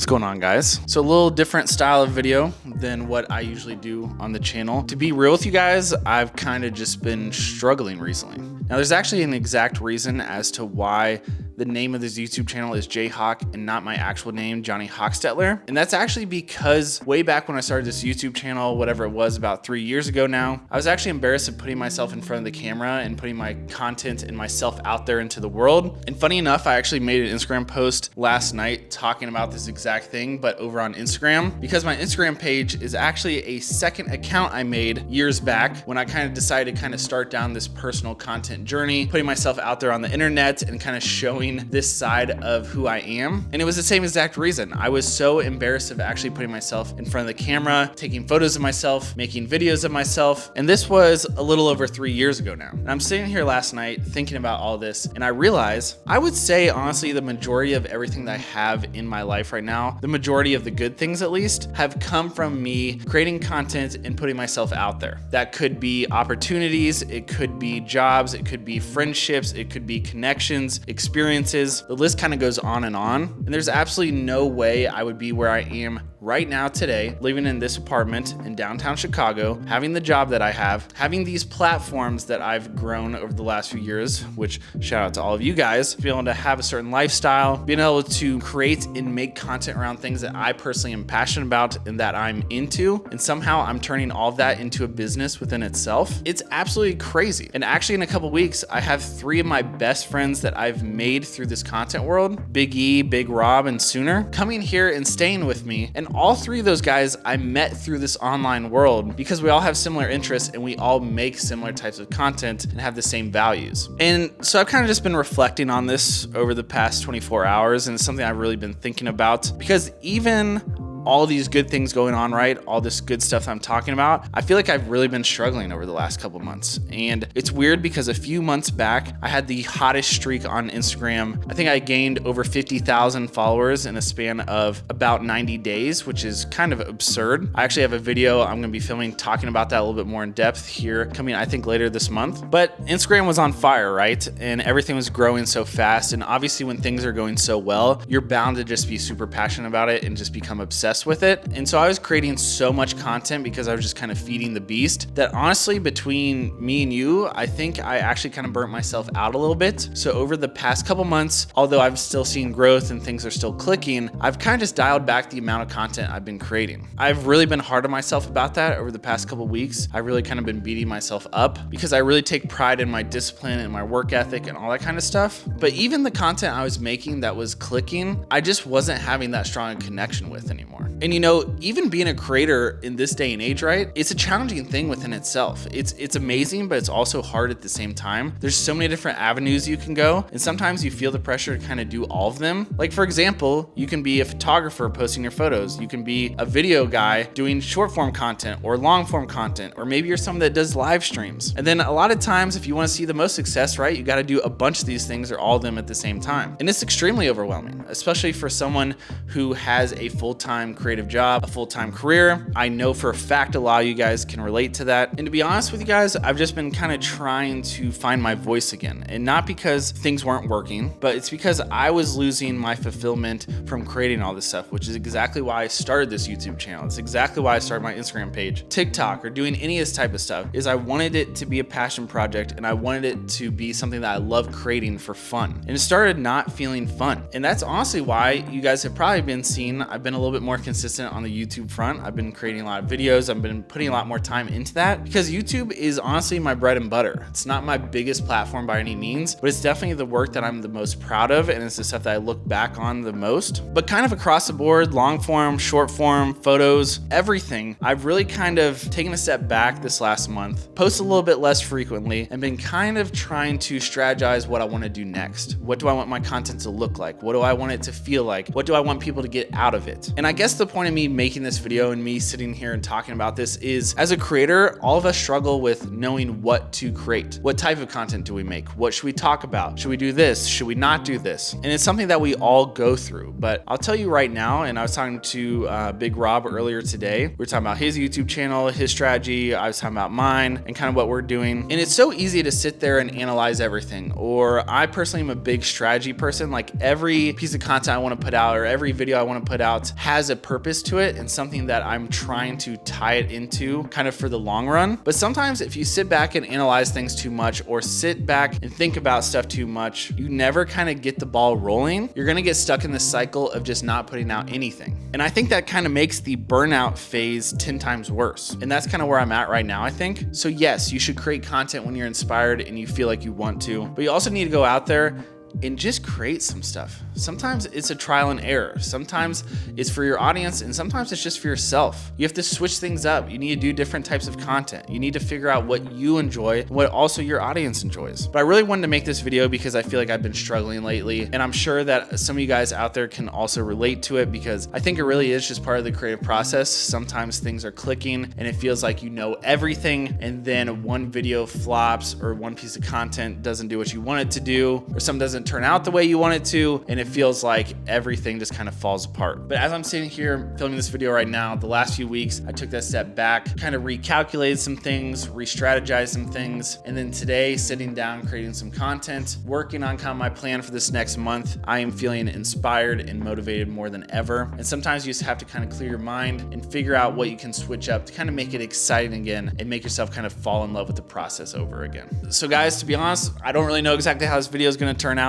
going on, guys? So a little different style of video than what I usually do on the channel. To be real with you guys, I've kind of just been struggling recently. Now there's actually an exact reason as to why the name of this YouTube channel is JHawk and not my actual name, Johnny Hochstetler. And that's actually because way back when I started this YouTube channel, whatever it was, about 3 years ago now, I was actually embarrassed of putting myself in front of the camera and putting my content and myself out there into the world. And funny enough, I actually made an Instagram post last night talking about this exact thing, but over on Instagram, because my Instagram page is actually a second account I made years back when I kind of decided to kind of start down this personal content journey, putting myself out there on the internet and kind of showing this side of who I am. And it was the same exact reason. I was so embarrassed of actually putting myself in front of the camera, taking photos of myself, making videos of myself. And this was a little over 3 years ago now. And I'm sitting here last night thinking about all this, and I realize, I would say honestly, the majority of everything that I have in my life right now, the majority of the good things at least, have come from me creating content and putting myself out there. That could be opportunities, it could be jobs, it could be friendships, it could be connections, experiences. The list kind of goes on. And there's absolutely no way I would be where I am right now today, living in this apartment in downtown Chicago, having the job that I have, having these platforms that I've grown over the last few years, which shout out to all of you guys, being able to have a certain lifestyle, being able to create and make content around things that I personally am passionate about and that I'm into. And somehow I'm turning all of that into a business within itself. It's absolutely crazy. And actually in a couple weeks, I have 3 of my best friends that I've made through this content world, Big E, Big Rob, and Sooner, coming here and staying with me. And all 3 of those guys I met through this online world because we all have similar interests and we all make similar types of content and have the same values. And so I've kind of just been reflecting on this over the past 24 hours, and it's something I've really been thinking about, because even all these good things going on, right? All this good stuff I'm talking about, I feel like I've really been struggling over the last couple months. And it's weird because a few months back, I had the hottest streak on Instagram. I think I gained over 50,000 followers in a span of about 90 days, which is kind of absurd. I actually have a video I'm gonna be filming talking about that a little bit more in depth here coming, I think, later this month. But Instagram was on fire, right? And everything was growing so fast. And obviously when things are going so well, you're bound to just be super passionate about it and just become obsessed with it. And so I was creating so much content because I was just kind of feeding the beast that honestly, between me and you, I think I actually kind of burnt myself out a little bit. So over the past couple months, although I've still seen growth and things are still clicking, I've kind of just dialed back the amount of content I've been creating. I've really been hard on myself about that over the past couple weeks. I've really kind of been beating myself up because I really take pride in my discipline and my work ethic and all that kind of stuff. But even the content I was making that was clicking, I just wasn't having that strong a connection with anymore. And you know, even being a creator in this day and age, right? It's a challenging thing within itself. It's amazing, but it's also hard at the same time. There's so many different avenues you can go, and sometimes you feel the pressure to kind of do all of them. Like for example, you can be a photographer posting your photos. You can be a video guy doing short form content or long form content, or maybe you're someone that does live streams. And then a lot of times, if you want to see the most success, right, you got to do a bunch of these things or all of them at the same time. And it's extremely overwhelming, especially for someone who has a full-time creative job, a full-time career. I know for a fact a lot of you guys can relate to that. And to be honest with you guys, I've just been kind of trying to find my voice again. And not because things weren't working, but it's because I was losing my fulfillment from creating all this stuff, which is exactly why I started this YouTube channel. It's exactly why I started my Instagram page, TikTok, or doing any of this type of stuff, is I wanted it to be a passion project and I wanted it to be something that I love creating for fun. And it started not feeling fun. And that's honestly why you guys have probably been seeing I've been a little bit more consistent on the YouTube front. I've been creating a lot of videos. I've been putting a lot more time into that because YouTube is honestly my bread and butter. It's not my biggest platform by any means, but it's definitely the work that I'm the most proud of, and it's the stuff that I look back on the most. But kind of across the board, long form, short form, photos, everything, I've really kind of taken a step back this last month, post a little bit less frequently, and been kind of trying to strategize what I want to do next. What do I want my content to look like? What do I want it to feel like? What do I want people to get out of it? And I guess guess the point of me making this video and me sitting here and talking about this is, as a creator, all of us struggle with knowing what to create. What type of content do we make? What should we talk about? Should we do this? Should we not do this? And it's something that we all go through. But I'll tell you right now, and I was talking to Big Rob earlier today. We were talking about his YouTube channel, his strategy. I was talking about mine and kind of what we're doing. And it's so easy to sit there and analyze everything. Or I personally am a big strategy person. Like every piece of content I want to put out or every video I want to put out has a purpose to it and something that I'm trying to tie it into kind of for the long run. But sometimes if you sit back and analyze things too much or sit back and think about stuff too much, you never kind of get the ball rolling. You're going to get stuck in this cycle of just not putting out anything. And I think that kind of makes the burnout phase 10 times worse. And that's kind of where I'm at right now, I think. So yes, you should create content when you're inspired and you feel like you want to, but you also need to go out there and just create some stuff. Sometimes it's a trial and error. Sometimes it's for your audience and sometimes it's just for yourself. You have to switch things up. You need to do different types of content. You need to figure out what you enjoy, what also your audience enjoys. But I really wanted to make this video because I feel like I've been struggling lately, and I'm sure that some of you guys out there can also relate to it because I think it really is just part of the creative process. Sometimes things are clicking and it feels like you know everything, and then one video flops or one piece of content doesn't do what you want it to do, or something doesn't turn out the way you want it to, and it feels like everything just kind of falls apart. But as I'm sitting here filming this video right now, the last few weeks, I took that step back, kind of recalculated some things, re-strategized some things, and then today, sitting down, creating some content, working on kind of my plan for this next month, I am feeling inspired and motivated more than ever. And sometimes you just have to kind of clear your mind and figure out what you can switch up to kind of make it exciting again and make yourself kind of fall in love with the process over again. So guys, to be honest, I don't really know exactly how this video is going to turn out.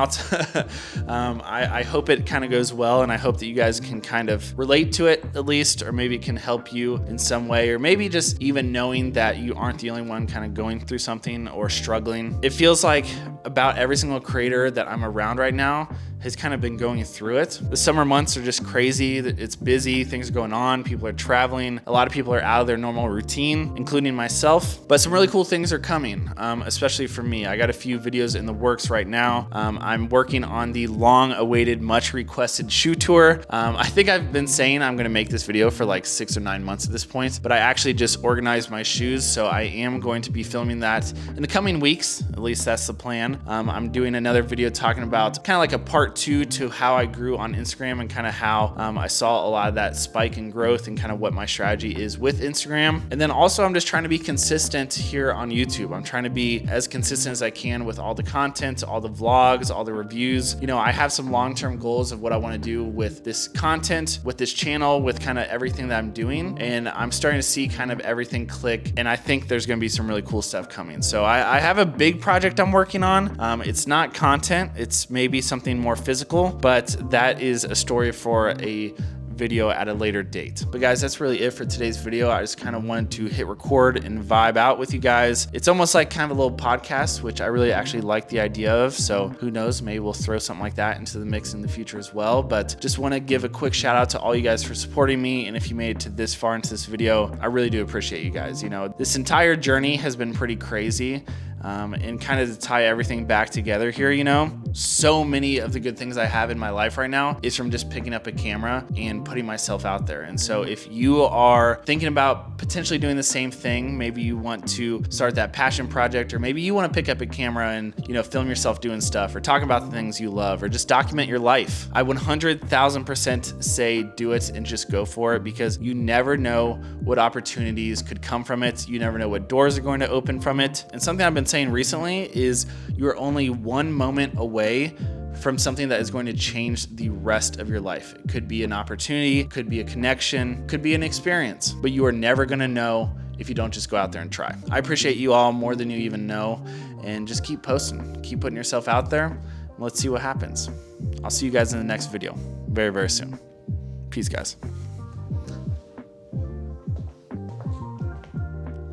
I hope it kind of goes well, and I hope that you guys can kind of relate to it at least, or maybe it can help you in some way, or maybe just even knowing that you aren't the only one kind of going through something or struggling. It feels like about every single creator that I'm around right now has kind of been going through it. The summer months are just crazy. It's busy, things are going on, people are traveling. A lot of people are out of their normal routine, including myself. But some really cool things are coming, especially for me. I got a few videos in the works right now. I'm working on the long-awaited, much-requested shoe tour. I think I've been saying I'm gonna make this video for like 6 or 9 months at this point, but I actually just organized my shoes, so I am going to be filming that in the coming weeks. At least that's the plan. I'm doing another video talking about kind of like a part 2 to how I grew on Instagram and kind of how I saw a lot of that spike in growth and kind of what my strategy is with Instagram. And then also I'm just trying to be consistent here on YouTube. I'm trying to be as consistent as I can with all the content, all the vlogs, all the reviews. You know, I have some long-term goals of what I want to do with this content, with this channel, with kind of everything that I'm doing. And I'm starting to see kind of everything click. And I think there's going to be some really cool stuff coming. So I have a big project I'm working on. It's not content. It's maybe something more physical, but that is a story for a video at a later date. But guys, that's really it for today's video. I just kind of wanted to hit record and vibe out with you guys. It's almost like kind of a little podcast, which I really actually like the idea of. So who knows, maybe we'll throw something like that into the mix in the future as well. But just want to give a quick shout out to all you guys for supporting me. And if you made it to this far into this video, I really do appreciate you guys. You know, this entire journey has been pretty crazy. And kind of to tie everything back together here, you know, so many of the good things I have in my life right now is from just picking up a camera and putting myself out there. And so if you are thinking about potentially doing the same thing, maybe you want to start that passion project, or maybe you want to pick up a camera and, you know, film yourself doing stuff or talk about the things you love or just document your life, I 100,000% say do it and just go for it, because you never know what opportunities could come from it. You never know what doors are going to open from it. And something I've been saying recently is you're only one moment away from something that is going to change the rest of your life. It could be an opportunity, could be a connection, could be an experience, but you are never gonna know if you don't just go out there and try. I appreciate you all more than you even know, and just keep posting, keep putting yourself out there, and let's see what happens. I'll see you guys in the next video very, very soon. Peace, guys.